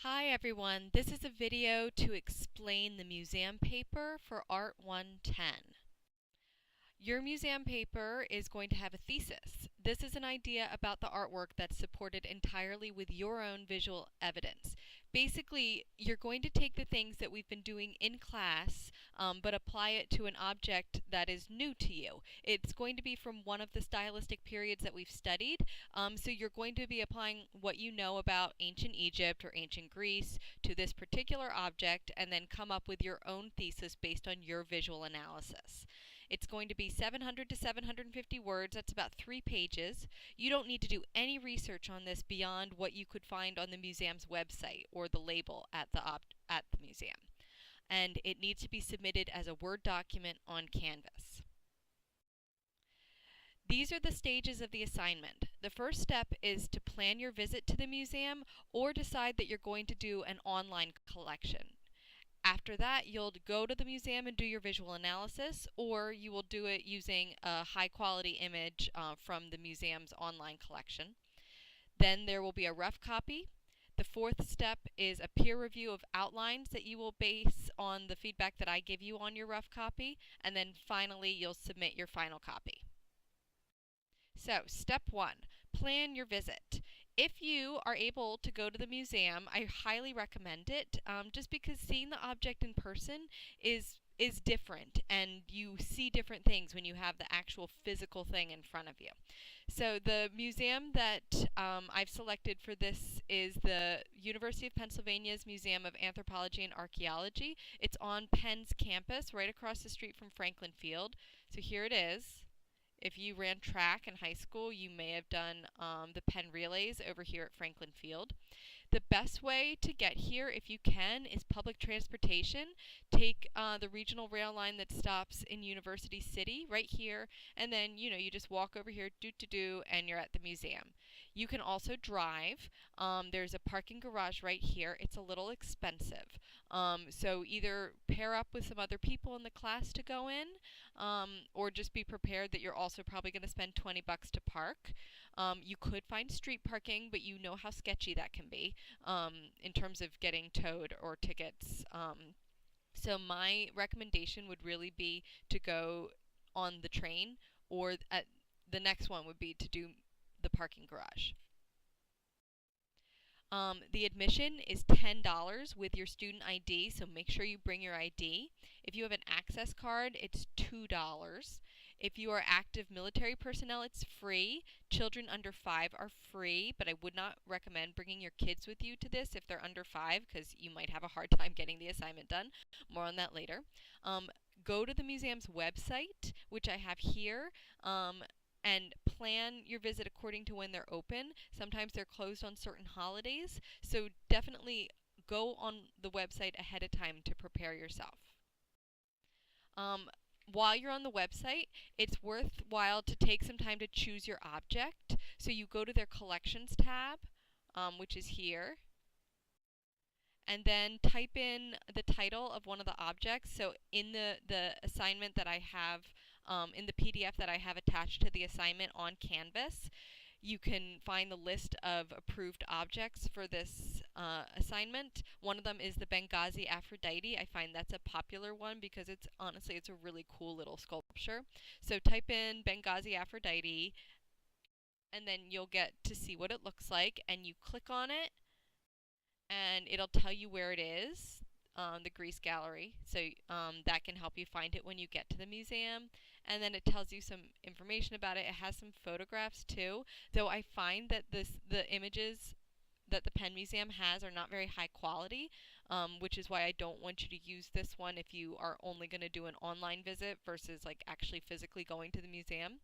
Hi everyone, this is a video to explain the museum paper for Art 110. Your museum paper is going to have a thesis. This is an idea about the artwork that's supported entirely with your own visual evidence. Basically, you're going to take the things that we've been doing in class, but apply it to an object that is new to you. It's going to be from one of the stylistic periods that we've studied, so you're going to be applying what you know about ancient Egypt or ancient Greece to this particular object and then come up with your own thesis based on your visual analysis. It's going to be 700 to 750 words. That's about 3 pages. You don't need to do any research on this beyond what you could find on the museum's website or the label at the museum. And it needs to be submitted as a Word document on Canvas. These are the stages of the assignment. The first step is to plan your visit to the museum or decide that you're going to do an online collection. After that, you'll go to the museum and do your visual analysis, or you will do it using a high-quality image from the museum's online collection. Then there will be a rough copy. The fourth step is a peer review of outlines that you will base on the feedback that I give you on your rough copy. And then finally, you'll submit your final copy. So, step 1, plan your visit. If you are able to go to the museum, I highly recommend it, just because seeing the object in person is different, and you see different things when you have the actual physical thing in front of you. So the museum that I've selected for this is the University of Pennsylvania's Museum of Anthropology and Archaeology. It's on Penn's campus, right across the street from Franklin Field. So here it is. If you ran track in high school, you may have done the Penn Relays over here at Franklin Field. The best way to get here, if you can, is public transportation. Take the regional rail line that stops in University City right here, and then you just walk over here, and you're at the museum. You can also drive. There's a parking garage right here. It's a little expensive. So either pair up with some other people in the class to go in, or just be prepared that you're also probably going to spend 20 bucks to park. You could find street parking, but you know how sketchy that can be in terms of getting towed or tickets. So my recommendation would really be to go on the train, or the next one would be to do the parking garage. The admission is $10 with your student ID, so make sure you bring your ID. If you have an access card, it's $2. If you are active military personnel, it's free. Children under 5 are free, but I would not recommend bringing your kids with you to this if they're under 5, because you might have a hard time getting the assignment done. More on that later. Go to the museum's website, which I have here, and plan your visit according to when they're open. Sometimes they're closed on certain holidays, so definitely go on the website ahead of time to prepare yourself. While you're on the website, it's worthwhile to take some time to choose your object. So you go to their collections tab, which is here, and then type in the title of one of the objects. So in the assignment that I have, in the PDF that I have attached to the assignment on Canvas, you can find the list of approved objects for this assignment. One of them is the Benghazi Aphrodite. I find that's a popular one because it's a really cool little sculpture. So type in Benghazi Aphrodite, and then you'll get to see what it looks like, and you click on it, and it'll tell you where it is, the Greece Gallery. So that can help you find it when you get to the museum. And then it tells you some information about it. It has some photographs too, though I find that the images that the Penn Museum has are not very high quality, which is why I don't want you to use this one if you are only going to do an online visit versus like actually physically going to the museum.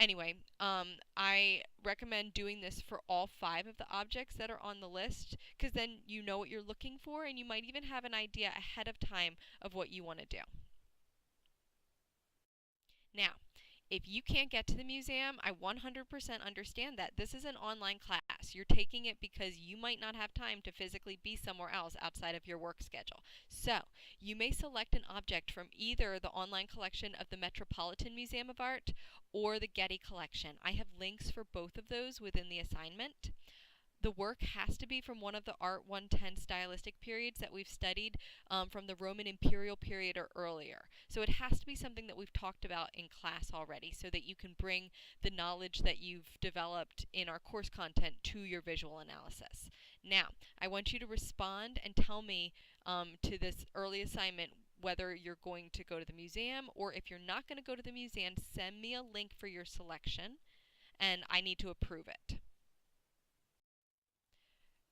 Anyway, I recommend doing this for all 5 of the objects that are on the list, because then you know what you're looking for, and you might even have an idea ahead of time of what you want to do. Now, if you can't get to the museum, I 100% understand that. This is an online class. You're taking it because you might not have time to physically be somewhere else outside of your work schedule. So, you may select an object from either the online collection of the Metropolitan Museum of Art or the Getty collection. I have links for both of those within the assignment. The work has to be from one of the Art 110 stylistic periods that we've studied from the Roman imperial period or earlier. So it has to be something that we've talked about in class already so that you can bring the knowledge that you've developed in our course content to your visual analysis. Now, I want you to respond and tell me to this early assignment whether you're going to go to the museum, or if you're not going to go to the museum, send me a link for your selection and I need to approve it.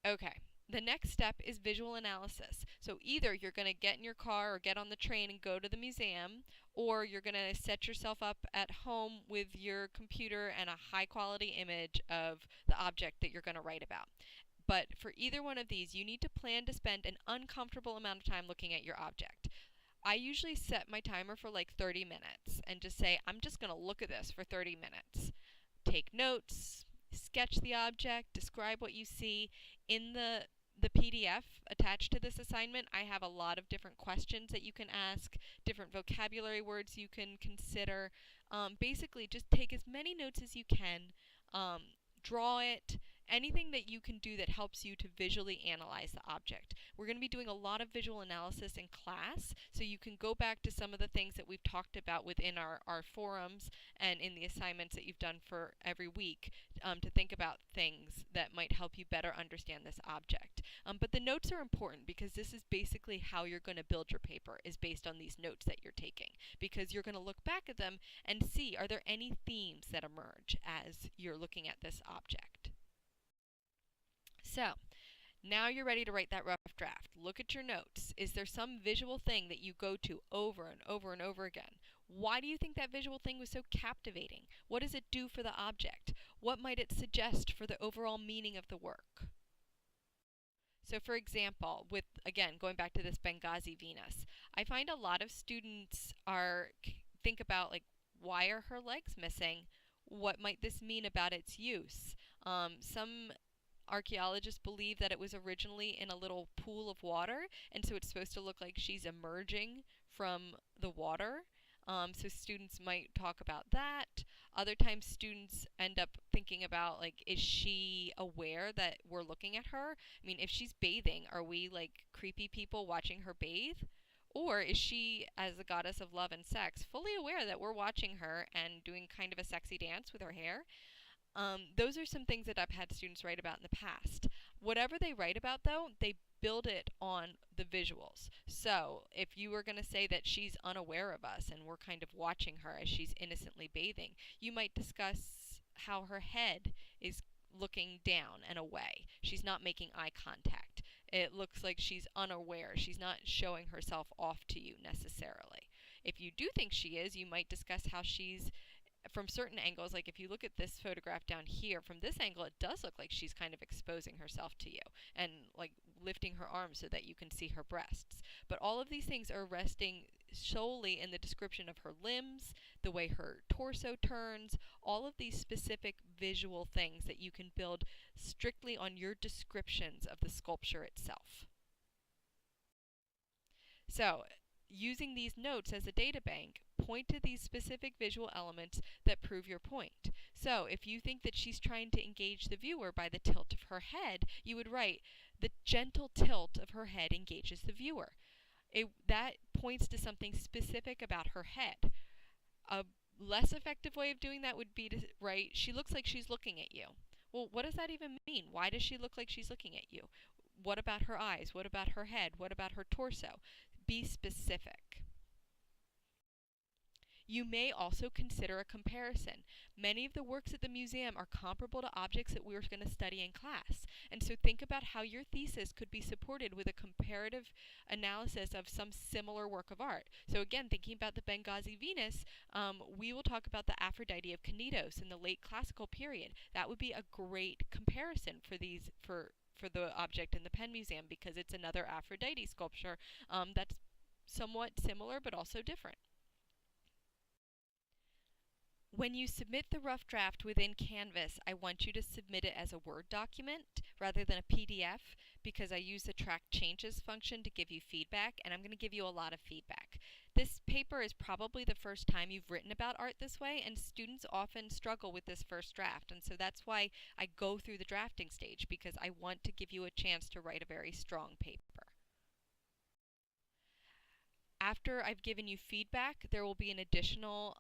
Okay, the next step is visual analysis. So either you're going to get in your car or get on the train and go to the museum, or you're going to set yourself up at home with your computer and a high quality image of the object that you're going to write about. But for either one of these, you need to plan to spend an uncomfortable amount of time looking at your object. I usually set my timer for like 30 minutes and just say, I'm just going to look at this for 30 minutes. Take notes, sketch the object, describe what you see. In the PDF attached to this assignment, I have a lot of different questions that you can ask, different vocabulary words you can consider. Basically, just take as many notes as you can, draw it, anything that you can do that helps you to visually analyze the object. We're going to be doing a lot of visual analysis in class, so you can go back to some of the things that we've talked about within our forums and in the assignments that you've done for every week to think about things that might help you better understand this object. But the notes are important because this is basically how you're going to build your paper, is based on these notes that you're taking, because you're going to look back at them and see, are there any themes that emerge as you're looking at this object. So, now you're ready to write that rough draft. Look at your notes. Is there some visual thing that you go to over and over and over again? Why do you think that visual thing was so captivating? What does it do for the object? What might it suggest for the overall meaning of the work? So for example, with, again, going back to this Benghazi Venus, I find a lot of students think about, like, why are her legs missing? What might this mean about its use? Some archaeologists believe that it was originally in a little pool of water, and so it's supposed to look like she's emerging from the water. So students might talk about that. Other times students end up thinking about, like, is she aware that we're looking at her? I mean, if she's bathing, are we like creepy people watching her bathe? Or is she, as the goddess of love and sex, fully aware that we're watching her and doing kind of a sexy dance with her hair? Those are some things that I've had students write about in the past. Whatever they write about, though, they build it on the visuals. So if you were going to say that she's unaware of us and we're kind of watching her as she's innocently bathing, you might discuss how her head is looking down and away. She's not making eye contact. It looks like she's unaware. She's not showing herself off to you necessarily. If you do think she is, you might discuss how she's, from certain angles, like if you look at this photograph down here, from this angle it does look like she's kind of exposing herself to you and like lifting her arms so that you can see her breasts. But all of these things are resting solely in the description of her limbs, the way her torso turns, all of these specific visual things that you can build strictly on your descriptions of the sculpture itself. So, using these notes as a data bank, point to these specific visual elements that prove your point. So if you think that she's trying to engage the viewer by the tilt of her head, you would write, the gentle tilt of her head engages the viewer. That points to something specific about her head. A less effective way of doing that would be to write, she looks like she's looking at you. Well, what does that even mean? Why does she look like she's looking at you? What about her eyes? What about her head? What about her torso? Be specific. You may also consider a comparison. Many of the works at the museum are comparable to objects that we're going to study in class. And so think about how your thesis could be supported with a comparative analysis of some similar work of art. So again, thinking about the Benghazi Venus, we will talk about the Aphrodite of Cnidos in the late classical period. That would be a great comparison for the object in the Penn Museum, because it's another Aphrodite sculpture that's somewhat similar but also different. When you submit the rough draft within Canvas, I want you to submit it as a Word document rather than a PDF, because I use the track changes function to give you feedback, and I'm going to give you a lot of feedback. This paper is probably the first time you've written about art this way, and students often struggle with this first draft. And so that's why I go through the drafting stage, because I want to give you a chance to write a very strong paper. After I've given you feedback, there will be an additional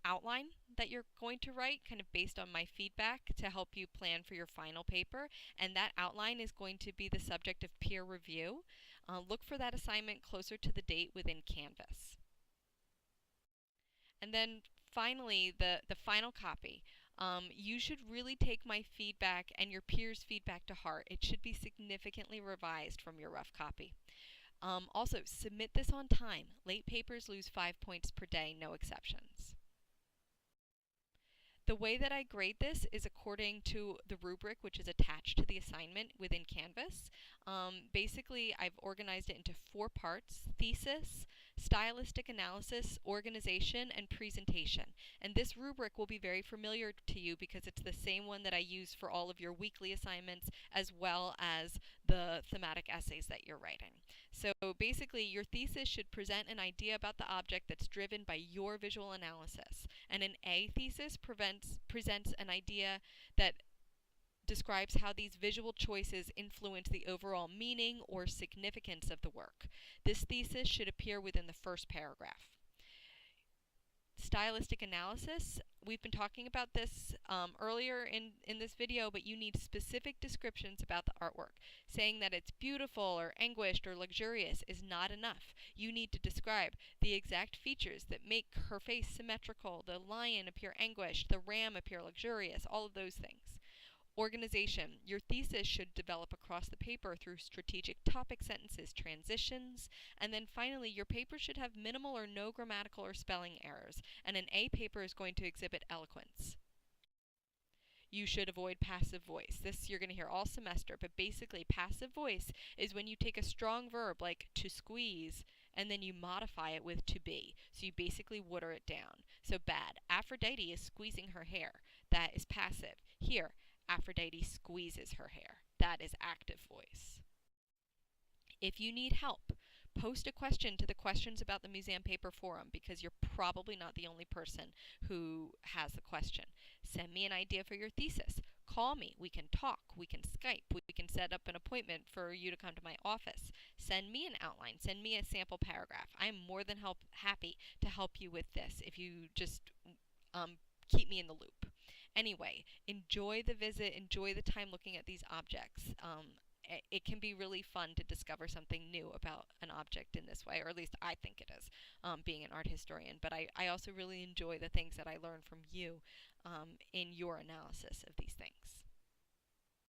outline that you're going to write, kind of based on my feedback, to help you plan for your final paper. And that outline is going to be the subject of peer review. Look for that assignment closer to the date within Canvas. And then finally, the final copy. You should really take my feedback and your peers' feedback to heart. It should be significantly revised from your rough copy. Also, submit this on time. Late papers lose 5 points per day, no exceptions. The way that I grade this is according to the rubric which is attached to the assignment within Canvas. Basically, I've organized it into 4 parts: thesis, stylistic analysis, organization, and presentation. And this rubric will be very familiar to you because it's the same one that I use for all of your weekly assignments as well as the thematic essays that you're writing. So basically, your thesis should present an idea about the object that's driven by your visual analysis. And an A thesis presents an idea that describes how these visual choices influence the overall meaning or significance of the work. This thesis should appear within the first paragraph. Stylistic analysis, we've been talking about this earlier in this video, but you need specific descriptions about the artwork. Saying that it's beautiful or anguished or luxurious is not enough. You need to describe the exact features that make her face symmetrical, the lion appear anguished, the ram appear luxurious, all of those things. Organization. Your thesis should develop across the paper through strategic topic sentences, transitions, and then finally your paper should have minimal or no grammatical or spelling errors, and an A paper is going to exhibit eloquence. You should avoid passive voice. This you're going to hear all semester, but basically passive voice is when you take a strong verb like to squeeze and then you modify it with to be. So you basically water it down. So bad. Aphrodite is squeezing her hair. That is passive. Here, Aphrodite squeezes her hair. That is active voice. If you need help, post a question to the Questions About the Museum Paper forum, because you're probably not the only person who has a question. Send me an idea for your thesis. Call me. We can talk. We can Skype. We can set up an appointment for you to come to my office. Send me an outline. Send me a sample paragraph. I'm more than happy to help you with this if you just keep me in the loop. Anyway, enjoy the visit, enjoy the time looking at these objects. It can be really fun to discover something new about an object in this way, or at least I think it is, being an art historian. But I also really enjoy the things that I learn from you in your analysis of these things.